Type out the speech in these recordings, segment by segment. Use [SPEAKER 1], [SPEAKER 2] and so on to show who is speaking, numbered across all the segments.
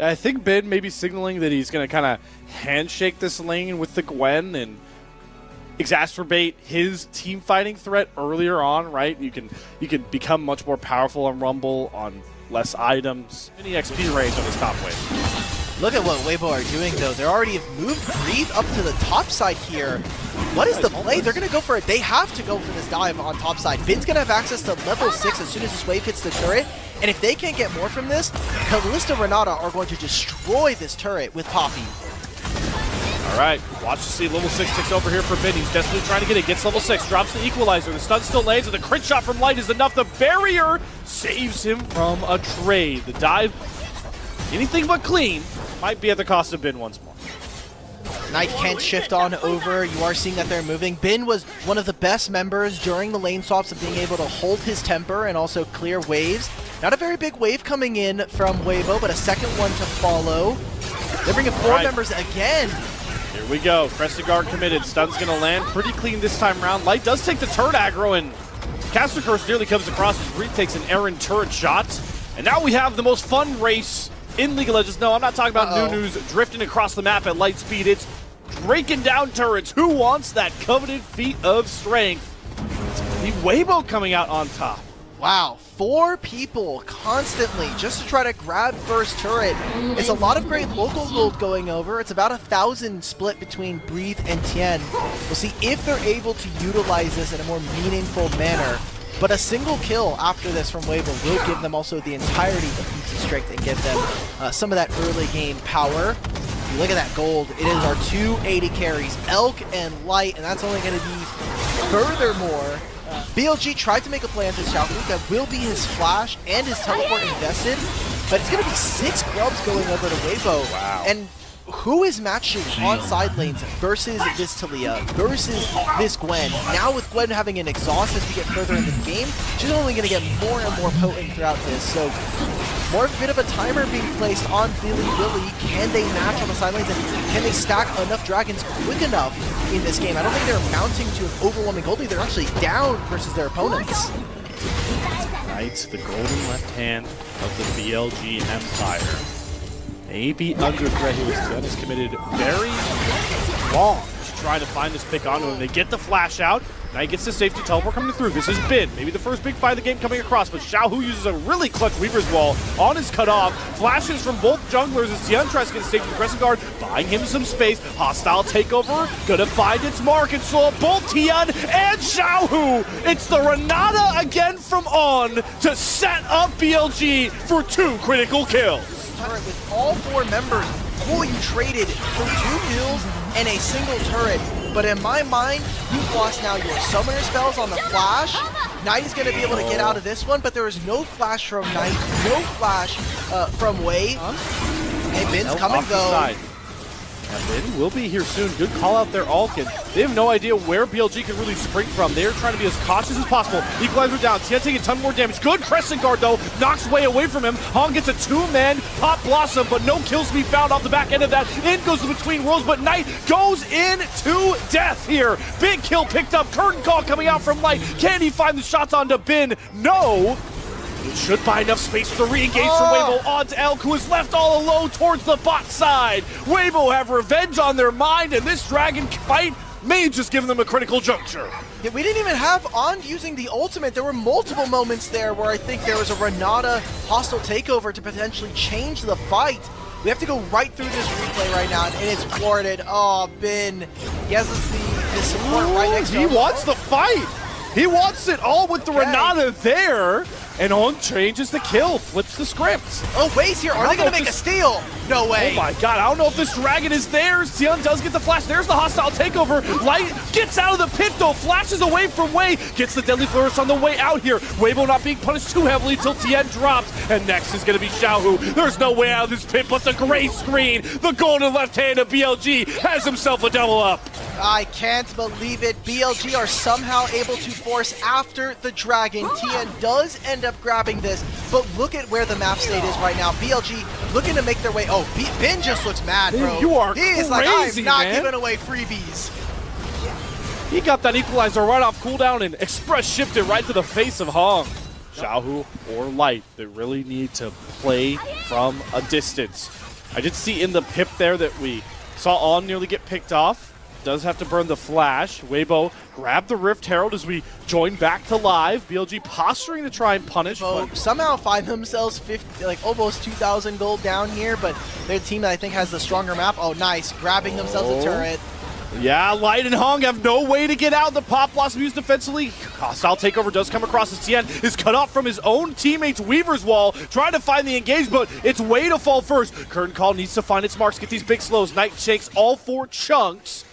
[SPEAKER 1] I think Bin may be signaling that he's going to kind of handshake this lane with the Gwen and exacerbate his team fighting threat earlier on, right? You can become much more powerful on Rumble, on less items. Any XP range on this top wave.
[SPEAKER 2] Look at what Weibo are doing, though. They're already moved Breathe up to the top side here. What is the play? They're going to go for it. They have to go for this dive on top side. Bin's going to have access to level 6 as soon as this wave hits the turret. And if they can't get more from this, Kalista Renata are going to destroy this turret with Poppy.
[SPEAKER 1] All right, watch to see level 6 ticks over here for Bin. He's desperately trying to get it. Gets level 6, drops the equalizer. The stun still lands, and the crit shot from Light is enough. The barrier saves him from a trade. The dive, anything but clean, might be at the cost of Bin once more.
[SPEAKER 2] Knight can't shift on over. You are seeing that they're moving. Bin was one of the best members during the lane swaps of being able to hold his temper and also clear waves. Not a very big wave coming in from Weibo, but a second one to follow. They're bringing 4 members again.
[SPEAKER 1] Here we go. Crescent Guard committed. Stun's going to land pretty clean this time around. Light does take the turret aggro, and Caster Curse nearly comes across as Breathe takes an errant turret shot. And now we have the most fun race in League of Legends. No, I'm not talking about Nunu's drifting across the map at light speed. It's breaking down turrets. Who wants that coveted feat of strength? It's going to be Weibo coming out on top.
[SPEAKER 2] Wow, 4 people constantly just to try to grab first turret. It's a lot of great local gold going over. It's about 1,000 split between Breathe and Tien. We'll see if they're able to utilize this in a more meaningful manner. But a single kill after this from Weibo will give them also the entirety of feats of strength and give them some of that early game power. You look at that gold, it is our 2 AD carries, Elk and Light, and that's only going to be furthermore. BLG tried to make a play on this Xiaohu that will be his flash and his teleport invested, but it's going to be 6 grubs going over to Weibo.
[SPEAKER 1] Wow. And
[SPEAKER 2] who is matching on side lanes versus this Talia, versus this Gwen? Now with Gwen having an exhaust as we get further into the game, she's only going to get more and more potent throughout this. So more of a bit of a timer being placed on Bilibili. Can they match on the side lanes, and can they stack enough dragons quick enough in this game? I don't think they're mounting to an overwhelming gold lead. They're actually down versus their opponents.
[SPEAKER 1] Knight, the golden left hand of the BLG Empire. Maybe under threat here. Tien is committed very long to try to find this pick onto him. They get the flash out. Knight gets the safety teleport coming through. This has been maybe the first big fight of the game coming across, but Xiaohu uses a really clutch Weaver's Wall on his cutoff. Flashes from both junglers as Tien tries to get safety from Crescent Guard, buying him some space. Hostile takeover, gonna find its mark and slow up both Tien and Xiaohu. It's the Renata again from On to set up BLG for 2 critical kills.
[SPEAKER 2] With all 4 members fully traded for 2 kills and a single turret. But in my mind, you've lost now your summoner spells on the flash. Knight is going to be able to get out of this one, but there is no flash from Knight, no flash from Wei. Hey, Bin's coming though.
[SPEAKER 1] And Bin will be here soon. Good call out there, Alkin. They have no idea where BLG can really spring from. They're trying to be as cautious as possible. Equalizer down. Tien taking a ton more damage. Good Crescent Guard, though. Knocks Wei away from him. Hong gets a 2-man Pop Blossom, but no kills to be found off the back end of that. In goes the Between Worlds, but Knight goes in to death here. Big kill picked up. Curtain call coming out from Light. Can he find the shots onto Bin? No. It should buy enough space for the re-engage from Weibo onto Elk, who is left all alone towards the bot side. Weibo have revenge on their mind, and this dragon fight may just give them a critical juncture.
[SPEAKER 2] Yeah, we didn't even have On using the ultimate. There were multiple moments there where I think there was a Renata hostile takeover to potentially change the fight. We have to go right through this replay right now, and it's thwarted. Oh, Bin. He has the support right next to him.
[SPEAKER 1] He wants the fight. He wants it all with the Renata there. And On changes the kill, flips the script.
[SPEAKER 2] Oh, Wei's here. Are they going to make a steal? No way.
[SPEAKER 1] Oh my god, I don't know if this dragon is theirs. Tien does get the flash. There's the hostile takeover. Light gets out of the pit though, flashes away from Wei, gets the deadly flourish on the way out here. Weibo not being punished too heavily until Tien drops. And next is going to be Xiaohu. There's no way out of this pit but the gray screen. The golden left hand of BLG has himself a double up.
[SPEAKER 2] I can't believe it. BLG are somehow able to force after the dragon. Tien does end up grabbing this, but look at where the map state is right now. BLG looking to make their way. Oh, Bin just looks mad, bro.
[SPEAKER 1] You are
[SPEAKER 2] He is
[SPEAKER 1] crazy,
[SPEAKER 2] like, I'm not
[SPEAKER 1] man.
[SPEAKER 2] giving away freebies.
[SPEAKER 1] He got that equalizer right off cooldown and express shipped it right to the face of Hong. Xiaohu or Light, they really need to play from a distance. I did see in the pip there that we saw On nearly get picked off. Does have to burn the flash. Weibo grabbed the Rift Herald as we join back to live. BLG posturing to try and punish.
[SPEAKER 2] But somehow find themselves almost 2,000 gold down here, but they're the team that I think has the stronger map. Oh, nice. Grabbing themselves a turret.
[SPEAKER 1] Yeah, Light and Hong have no way to get out. The Pop Blossom used defensively. Hostile takeover does come across as Tien is cut off from his own teammate's Weaver's Wall, trying to find the engage, but it's way to fall first. Curtain Call needs to find its marks, get these big slows. Knight shakes all 4 chunks.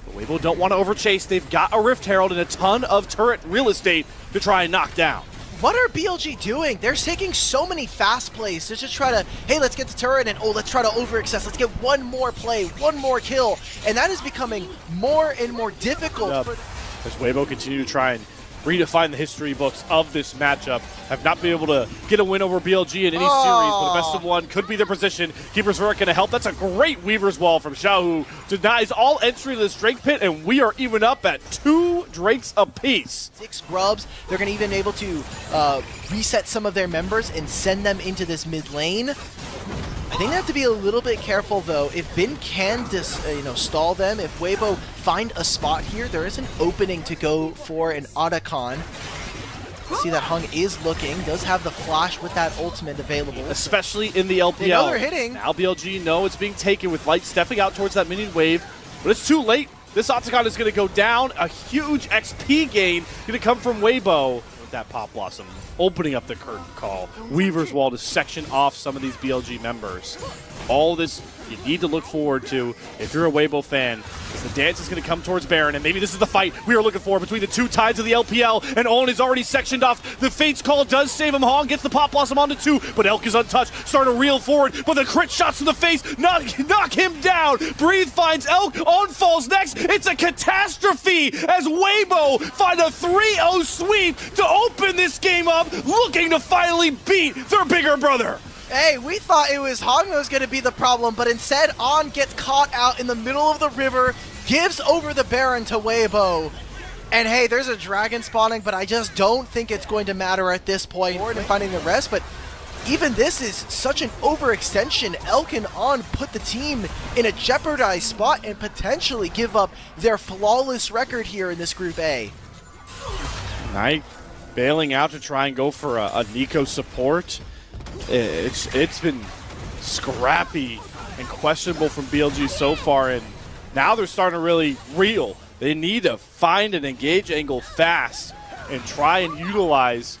[SPEAKER 1] But Weibo don't want to overchase. They've got a Rift Herald and a ton of turret real estate to try and knock down.
[SPEAKER 2] What are BLG doing? They're taking so many fast plays to just try to, hey, let's get the turret and, oh, let's try to over-access. Let's get one more play, one more kill. And that is becoming more and more difficult.
[SPEAKER 1] As Weibo continue to try and redefine the history books of this matchup. Have not been able to get a win over BLG in any series, but a best of one could be their position. Keeper's Verdict going to help. That's a great Weaver's Wall from Xiaohu. Denies all entry to this Drake pit, and we are even up at 2 Drakes apiece.
[SPEAKER 2] 6 grubs. They're going to even able to reset some of their members and send them into this mid lane. I think they have to be a little bit careful, though. If Bin can stall them, if Weibo find a spot here, there is an opening to go for an Otacon. See that Hung is looking, does have the flash with that ultimate available.
[SPEAKER 1] Especially in the LPL.
[SPEAKER 2] They know they're hitting.
[SPEAKER 1] Now BLG know it's being taken with Light stepping out towards that minion wave, but it's too late. This Otacon is going to go down. A huge XP gain going to come from Weibo. That Pop Blossom opening up the Curtain Call. Weaver's Wall to section off some of these BLG members. All this you need to look forward to if you're a Weibo fan, as the dance is going to come towards Baron, and maybe this is the fight we are looking for between the 2 tides of the LPL, and Owen is already sectioned off. The Fate's Call does save him. Hong gets the Pop Blossom onto 2, but Elk is untouched, starting to reel forward, but the crit shots to the face knock him down. Breathe finds Elk, On falls next. It's a catastrophe as Weibo find a 3-0 sweep to open this game up, looking to finally beat their bigger brother.
[SPEAKER 2] Hey, we thought it was Hong that was going to be the problem, but instead On gets caught out in the middle of the river, gives over the Baron to Weibo. And hey, there's a dragon spawning, but I just don't think it's going to matter at this point. And finding the rest, but even this is such an overextension. Elk and On put the team in a jeopardized spot and potentially give up their flawless record here in this Group A.
[SPEAKER 1] Knight bailing out to try and go for a Nico support. It's been scrappy and questionable from BLG so far, and now they're starting to really reel. They need to find an engage angle fast and try and utilize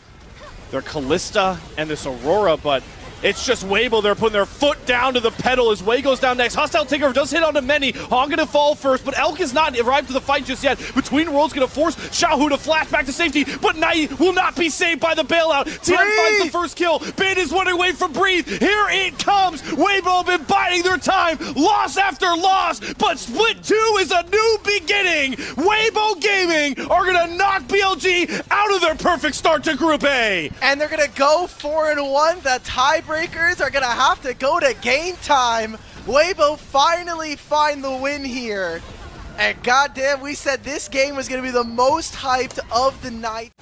[SPEAKER 1] their Callista and this Aurora, but it's just Weibo. They're putting their foot down to the pedal as Wei goes down next. Hostile takeover does hit onto many. Hong gonna fall first, but Elk has not arrived to the fight just yet. Between Worlds gonna force Xiaohu to flash back to safety, but Nai will not be saved by the bailout. Tien finds the first kill. Bin is running away from Breathe. Here it comes. Weibo have been biding their time. Loss after loss, but Split 2 is a new beginning. Weibo Gaming are gonna knock BLG out of their perfect start to Group A.
[SPEAKER 2] And they're gonna go 4-1. The tiebreakers are gonna have to go to game time. Weibo finally find the win here. And goddamn, we said this game was gonna be the most hyped of the night.